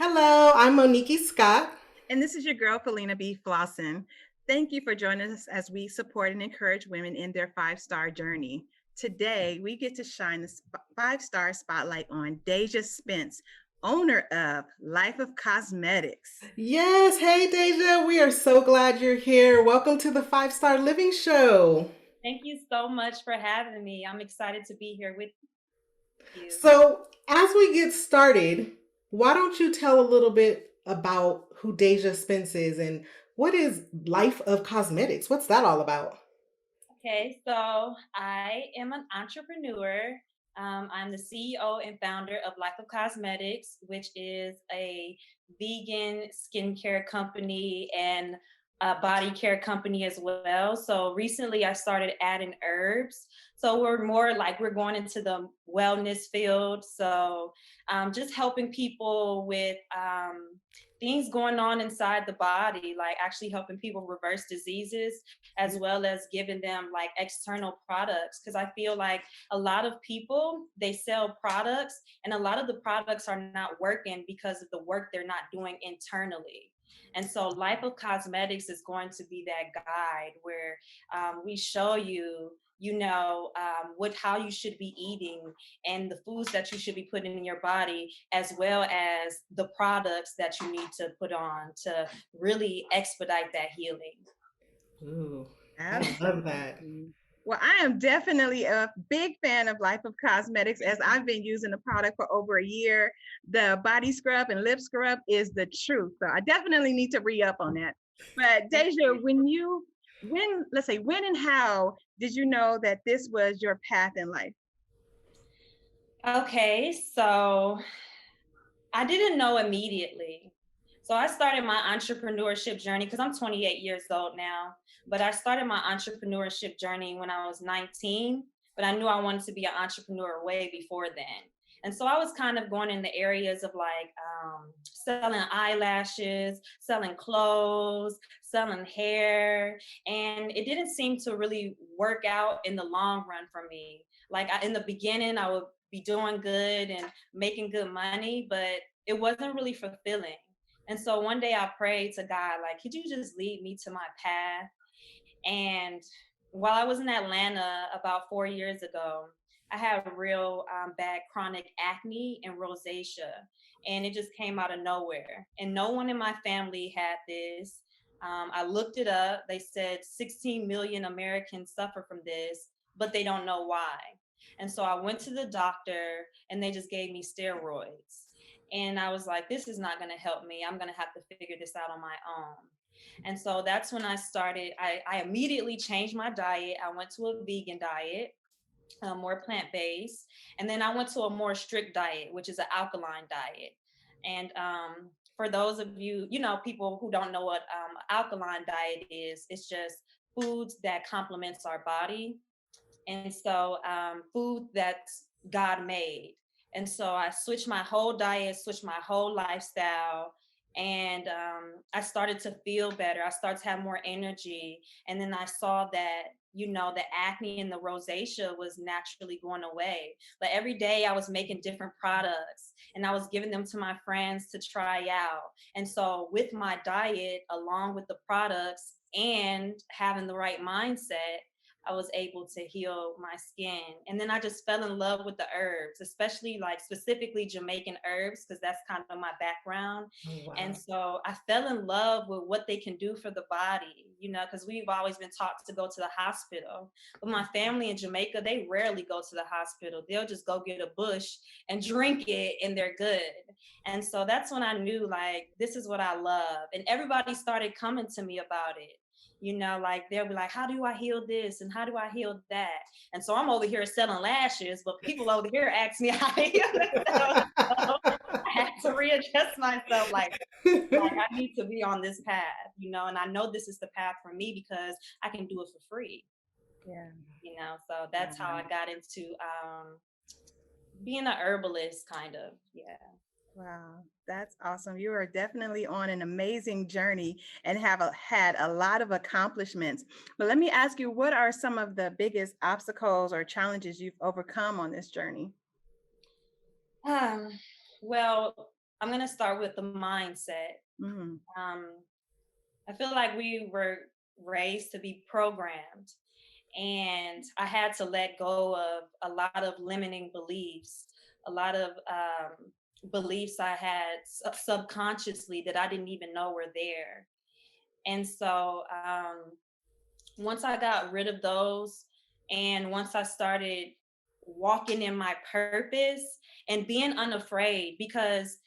Hello, I'm Monickie Scott. And this is your girl, Felina B. Flossin. Thank you for joining us as we support and encourage women in their five-star journey. Today, we get to shine the five-star spotlight on Dajah Spence, owner of Life of Cosmetics. Yes, hey Dajah, we are so glad you're here. Welcome to the Five Star Living Show. Thank you so much for having me. I'm excited to be here with you. So, as we get started, why don't you tell a little bit about who Dajah Spence is and what is Life of Cosmetics? What's that all about? Okay, so I am an entrepreneur. I'm the CEO and founder of Life of Cosmetics, which is a vegan skincare company and a body care company as well. So recently I started adding herbs. So we're more like we're going into the wellness field. So just helping people with things going on inside the body, like actually helping people reverse diseases as well as giving them like external products, because I feel like a lot of people, they sell products and a lot of the products are not working because of the work they're not doing internally. And so Life of Cosmetics is going to be that guide where we show you, what, how you should be eating and the foods that you should be putting in your body, as well as the products that you need to put on to really expedite that healing. Ooh, I love that. Absolutely. Well, I am definitely a big fan of Life of Cosmetics as I've been using the product for over a year. The body scrub and lip scrub is the truth. So I definitely need to re up on that. But Thank Deja, you. let's say, when and how did you know that this was your path in life? Okay, so I didn't know immediately. So I started my entrepreneurship journey because I'm 28 years old now, but I started my entrepreneurship journey when I was 19, but I knew I wanted to be an entrepreneur way before then. And so I was kind of going in the areas of like selling eyelashes, selling clothes, selling hair. And it didn't seem to really work out in the long run for me. In the beginning, I would be doing good and making good money, but it wasn't really fulfilling. And so one day I prayed to God, like, could you just lead me to my path? And while I was in Atlanta about 4 years ago, I had real bad chronic acne and rosacea, and it just came out of nowhere. And no one in my family had this. I looked it up. They said 16 million Americans suffer from this, but they don't know why. And so I went to the doctor, and they just gave me steroids. And I was like, this is not going to help me. I'm going to have to figure this out on my own. And so that's when I started. I immediately changed my diet. I went to a vegan diet, more plant based. And then I went to a more strict diet, which is an alkaline diet. And for those of you, people who don't know what alkaline diet is, it's just foods that complements our body. And so food that God made. And so I switched my whole diet, switched my whole lifestyle, and I started to feel better. I started to have more energy, and then I saw that the acne and the rosacea was naturally going away. But every day I was making different products, and I was giving them to my friends to try out. And so with my diet, along with the products and having the right mindset, I was able to heal my skin. And then I just fell in love with the herbs, especially like specifically Jamaican herbs, because that's kind of my background. Oh, And wow. so I fell in love with what they can do for the body, because we've always been taught to go to the hospital. But my family in Jamaica, they rarely go to the hospital. They'll just go get a bush and drink it and they're good. And so that's when I knew like this is what I love. And everybody started coming to me about it. Like they'll be like, how do I heal this and how do I heal that? And so I'm over here selling lashes, but people over here ask me how to heal themselves. So I had to readjust myself, like I need to be on this path, and I know this is the path for me because I can do it for free, Yeah. so that's how I got into being a herbalist, kind of. Yeah. Wow, that's awesome. You are definitely on an amazing journey and have had a lot of accomplishments. But let me ask you, what are some of the biggest obstacles or challenges you've overcome on this journey? Um, well, I'm going to start with the mindset. Mhm. Um, I feel like we were raised to be programmed, and I had to let go of a lot of limiting beliefs, a lot of beliefs I had subconsciously that I didn't even know were there. And so once I got rid of those, and once I started walking in my purpose and being unafraid, because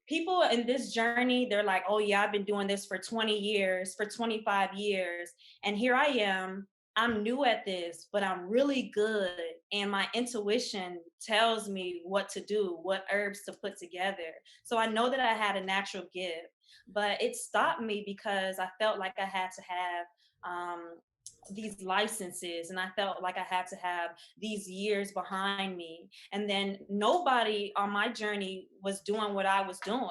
people in this journey, they're like, oh yeah, I've been doing this for 20 years, for 25 years, and here I am. I'm new at this, but I'm really good, and my intuition tells me what to do, what herbs to put together. So I know that I had a natural gift, but it stopped me because I felt like I had to have um, these licenses, and I felt like I had to have these years behind me, and then nobody on my journey was doing what I was doing.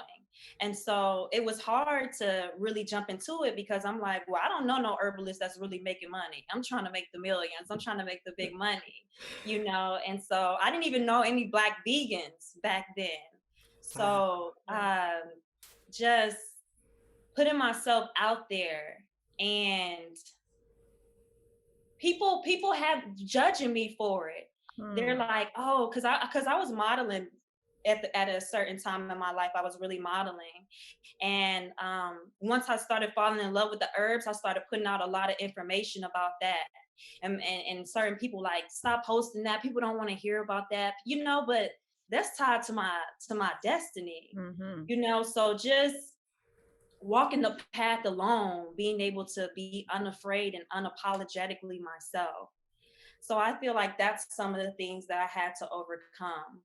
And so it was hard to really jump into it, because I'm like, well, I don't know no herbalist that's really making money. I'm trying to make the millions. I'm trying to make the big money. And so I didn't even know any Black vegans back then. Wow. So just putting myself out there, and people have judging me for it. They're Mm. like, oh, because I was modeling at a certain time in my life. I was really modeling, and once I started falling in love with the herbs, I started putting out a lot of information about that. And certain people like, stop posting that. People don't want to hear about that. But that's tied to my destiny. Mhm. So just walking the path alone, being able to be unafraid and unapologetically myself. So I feel like that's some of the things that I had to overcome.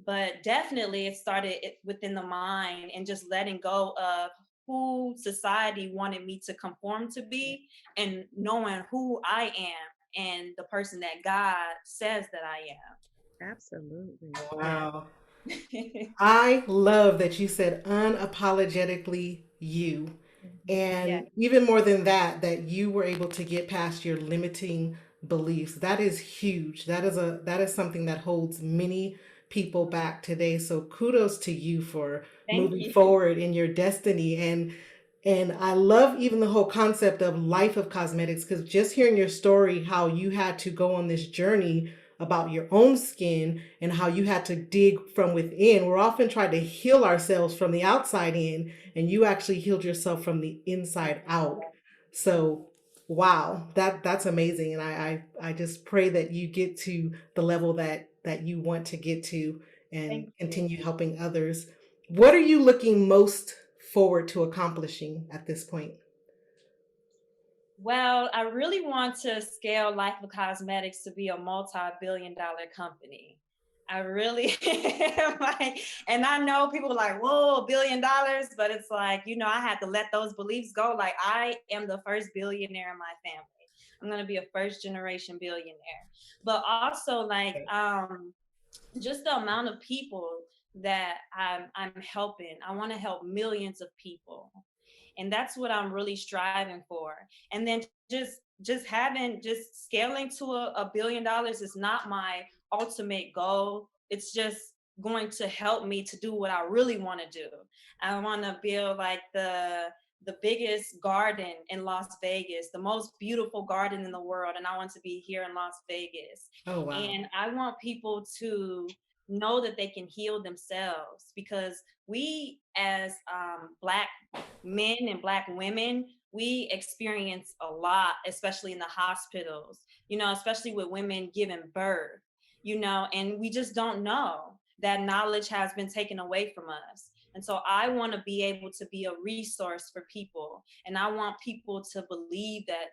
But definitely it started within the mind, and just letting go of who society wanted me to conform to be, and knowing who I am and the person that God says that I Absolutely. Yeah. Wow. am. I love that you said unapologetically you. Mhm. Yeah, And even more than that, that you were able to get past your limiting beliefs. That is huge. That is something that holds many people back today. So kudos to you for thank moving you. forward in your destiny. And I love even the whole concept of life of cosmetics, because just hearing your story, how you had to go on this journey about your own skin and how you had to dig from within. We're often trying to heal ourselves from the outside in, and you actually healed yourself from the inside out. So, wow, that's amazing. And I just pray that you get to the level that you want to get to and Thank you. continue helping others. What are you looking most forward to accomplishing at this point? Well, I really want to scale Life of Cosmetics to be a multi-billion-dollar company. I really like, and I know people are like, whoa, $1 billion, but it's like, I had to let those beliefs go. Like, I am the first billionaire in my family. I'm gonna be a first generation billionaire. But also like just the amount of people that I'm helping. I want to help millions of people, and that's what I'm really striving for. And then just scaling to $1 billion is not my ultimate goal. It's just going to help me to do what I really want to do. I want to build like the biggest garden in Las Vegas, the most beautiful garden in the world, and I want to be here in Las Vegas. Oh, wow. And I want people to know that they can heal themselves, because we as Black men and Black women, we experience a lot, especially in the hospitals, especially with women giving birth, and we just don't know. That knowledge has been taken away from us. And so I want to be able to be a resource for people. And I want people to believe that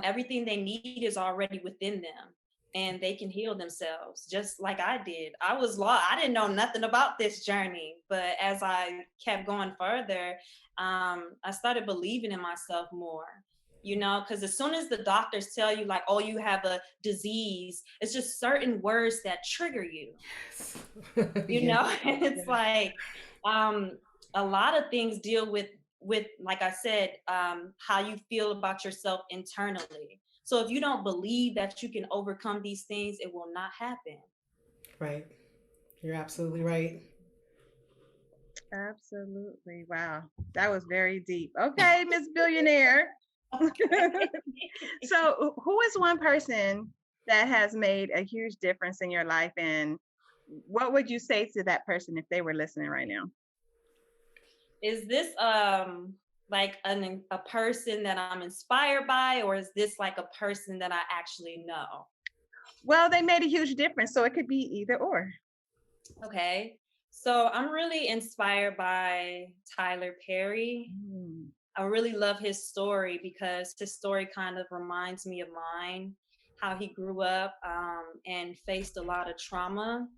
everything they need is already within them, and they can heal themselves just like I did. I was lost. I didn't know nothing about this journey, but as I kept going further, I started believing in myself more. Because as soon as the doctors tell you, like, oh, you have a disease, it's just certain words that trigger you. Yes. you Yes. know and it's like um a lot of things deal with like I said, how you feel about yourself internally. So if you don't believe that you can overcome these things, it will not happen. Right. You're absolutely right. Absolutely. Wow. That was very deep. Okay, Miss Billionaire. So, who is one person that has made a huge difference in your life, and what would you say to that person if they were listening right now? Is this like a person that I'm inspired by, or is this like a person that I actually know? Well, they made a huge difference, so it could be either or. Okay. So I'm really inspired by Tyler Perry. Mm, I really love his story because his story kind of reminds me of mine, how he grew up and faced a lot of trauma,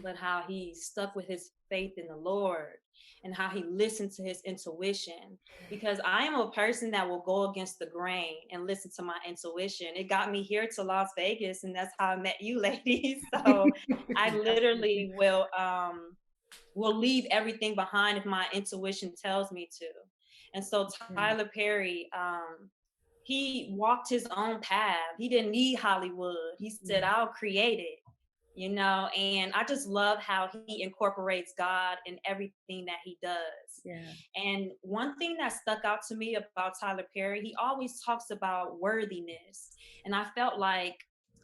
but how he stuck with his faith in the Lord and how he listened to his intuition. Because I am a person that will go against the grain and listen to my intuition. It got me here to Las Vegas, and that's how I met you, ladies. So I absolutely. literally will leave everything behind if my intuition tells me to. And so Mm, Tyler Perry, he walked his own path. He didn't need Hollywood. He said, mm, I'll create it, you know, and I just love how he incorporates God in everything that he does. yeah. And one thing that stuck out to me about Tyler Perry, he always talks about worthiness. And I felt like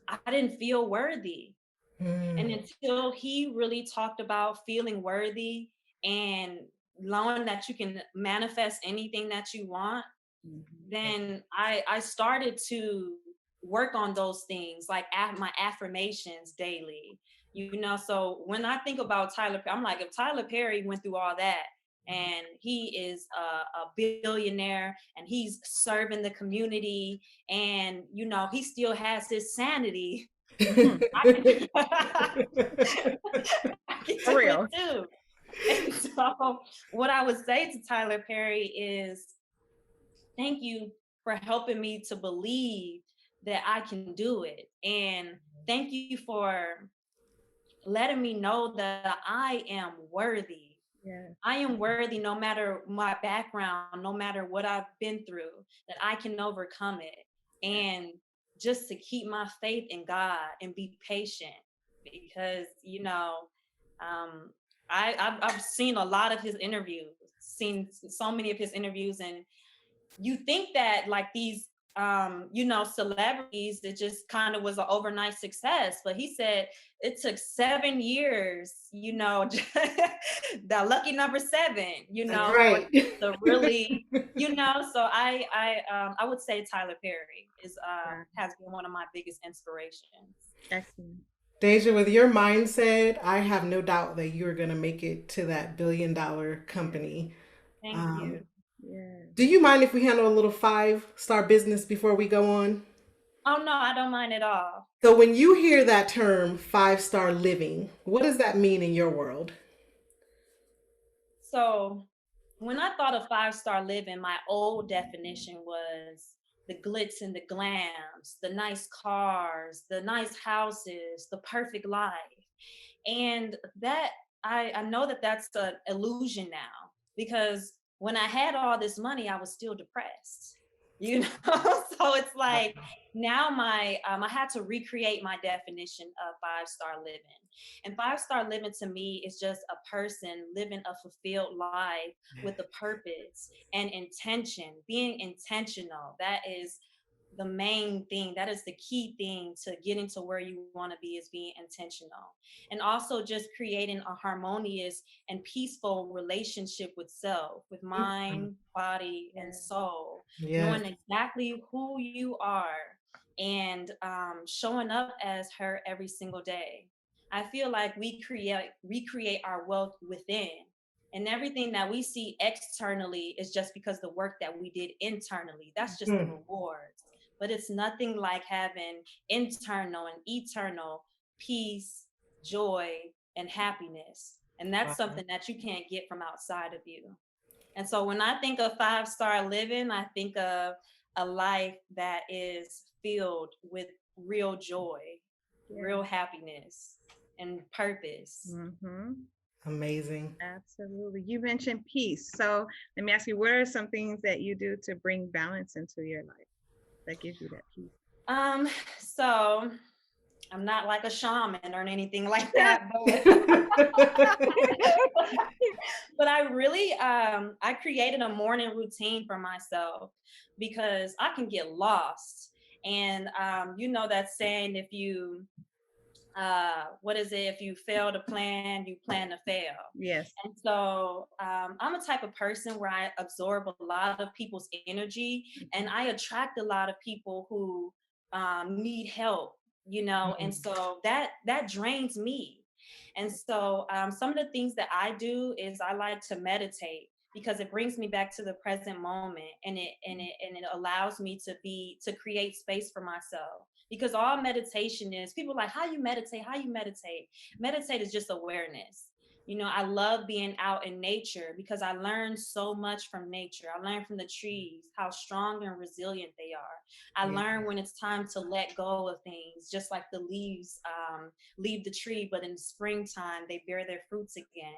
I didn't feel worthy. And Mm. until he really talked about feeling worthy and knowing that you can manifest anything that you want, Mhm. then I started to work on those things, like my affirmations daily. You know, so when I think about Tyler, I'm like, if Tyler Perry went through all that and he is a billionaire and he's serving the community and, you know, he still has his sanity, Mhm. I can, I can For do it real. too. And so what I would say to Tyler Perry is, thank you for helping me to believe that I can do it. And thank you for letting me know that I am worthy. Yeah. I am worthy no matter my background, no matter what I've been through, that I can overcome it. And just to keep my faith in God and be patient because, you know, um, I've seen a lot of his interviews, seen so many of his interviews, and you think that like these you know, celebrities, it just kind of was an overnight success, but he said it took 7 years, you know, the lucky number 7, you That's know, for him right. to really, you know. So I would say Tyler Perry is Yeah. has been one of my biggest inspirations. Excellent. Deja, with your mindset, I have no doubt that you're going to make it to that billion-dollar company. Thank Um, you. Yeah. do you mind if we handle a little five-star business before we go on? Oh no, I don't mind at all. So, when you hear that term five-star living, what does that mean in your world? So when I thought of 5-star living, my old definition was the glitz and the glams, the nice cars, the nice houses, the perfect life. And that I know that that's an illusion now because when I had all this money, I was still depressed. You know, so it's like now I had to recreate my definition of 5-star living. And 5-star living to me is just a person living a fulfilled life with a purpose and intention, being intentional. That is the main thing. That is the key thing to getting to where you want to be, is being intentional. And also just creating a harmonious and peaceful relationship with self, with mind, body, and Yeah. soul, Yes. knowing exactly who you are and showing up as her every single day. I feel like we create our wealth within. And everything that we see externally is just because the work that we did internally. That's just the Mm. rewards. But it's nothing like having internal and eternal peace, joy, and happiness. And that's Wow. something that you can't get from outside of you. And so when I think of 5-star living, I think of a life that is filled with real joy, Yeah. real happiness, and purpose. Mm-hmm. Amazing. Absolutely. You mentioned peace. So let me ask you, what are some things that you do to bring balance into your life that gives you that peace? Um, so I'm not like a shaman or anything like that, but but I really I created a morning routine for myself because I can get lost. And you know that saying, if you what is it, if you fail to plan, you plan to fail. Yes. And so I'm a type of person where I absorb a lot of people's energy, and I attract a lot of people who need help, you know, and so that drains me. And so some of the things that I do is I like to meditate because it brings me back to the present moment, and it allows me to create space for myself. Because all meditation is, people are like, how you meditate, how you meditate. Meditate is just awareness. You know, I love being out in nature because I learned so much from nature. I learned from the trees how strong and resilient they are. I Yeah. learned when it's time to let go of things, just like the leaves leave the tree, but in the springtime they bear their fruits again.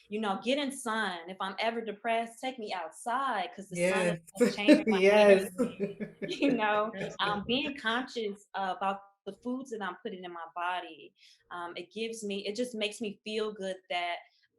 You know, get in sun. If I'm ever depressed, take me outside because the sun is Yes. changing my Yes. energy. You know, Absolutely. being conscious about the foods that I'm putting in my body, it just makes me feel good that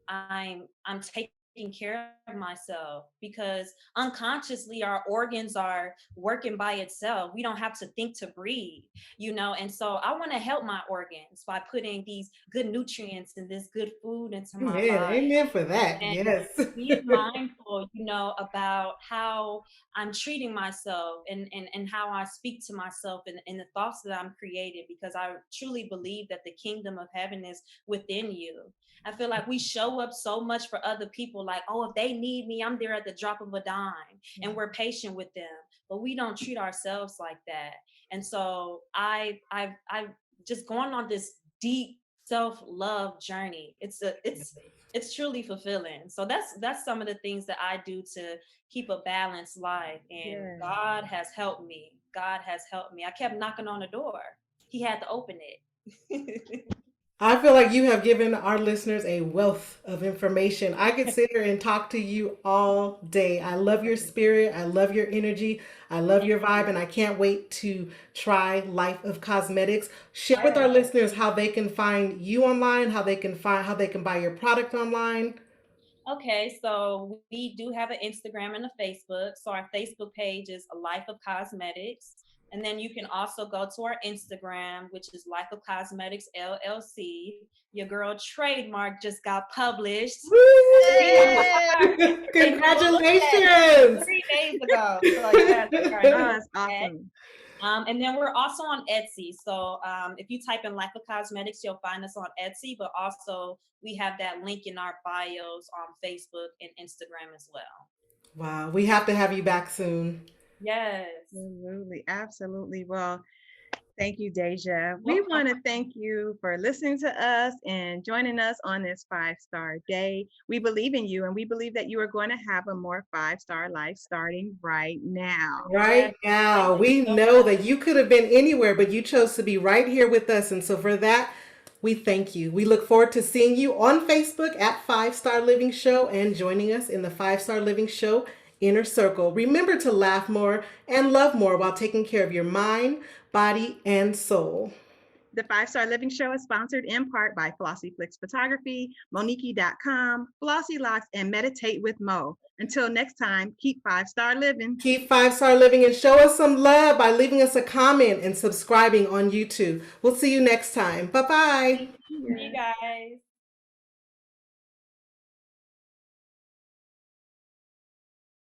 I'm taking care of myself, because unconsciously our organs are working by itself. We don't have to think to breathe, you know. And so I want to help my organs by putting these good nutrients and this good food into my Man, body, amen for that. and Yes. being mindful, you know, about how I'm treating myself, and how I speak to myself, and the thoughts that I'm creating, because I truly believe that the kingdom of heaven is within you. I feel like we show up so much for other people, like, oh, if they need me, I'm there at the drop of a dime, and we're patient with them, but we don't treat ourselves like that. And so I've just gone on this deep self-love journey. It's truly fulfilling. So that's some of the things that I do to keep a balanced life. And Yes. God has helped me. God has helped me. I kept knocking on the door. He had to open it. I feel like you have given our listeners a wealth of information. I could sit here and talk to you all day. I love your spirit. I love your energy. I love Thank your vibe, you. and I can't wait to try Life of Cosmetics. Share with our Yes. listeners how they can find you online, how they can buy your product online. Okay, so we do have an Instagram and a Facebook. So our Facebook page is A Life of Cosmetics. And then you can also go to our Instagram, which is Life of Cosmetics LLC. Your girl trademark just got published. Yay! And you will look at it Congratulations! 3 days ago. So yes, we are Oh, doing that's that. awesome. And then we're also on Etsy. So if you type in Life of Cosmetics, you'll find us on Etsy, but also we have that link in our bios on Facebook and Instagram as well. Wow, we have to have you back soon. Yes. Absolutely. Absolutely. Well, thank you, Dajah. We No want to problem. thank you for listening to us and joining us on this 5-star day. We believe in you, and we believe that you are going to have a more 5-star life starting right now. Yes. Right Thank now, you we so know much. that you could have been anywhere, but you chose to be right here with us. And so for that, we thank you. We look forward to seeing you on Facebook at 5-Star Living Show and joining us in the 5-Star Living Show Inner Circle. Remember to laugh more and love more while taking care of your mind, body, and soul. The 5-Star Living Show is sponsored in part by Flossie Flicks Photography, Monickie.com, Flossie Locks, and Meditate with Mo. Until next time, keep 5-star living. Keep 5-Star Living and show us some love by leaving us a comment and subscribing on YouTube. We'll see you next time. Bye bye. See you guys.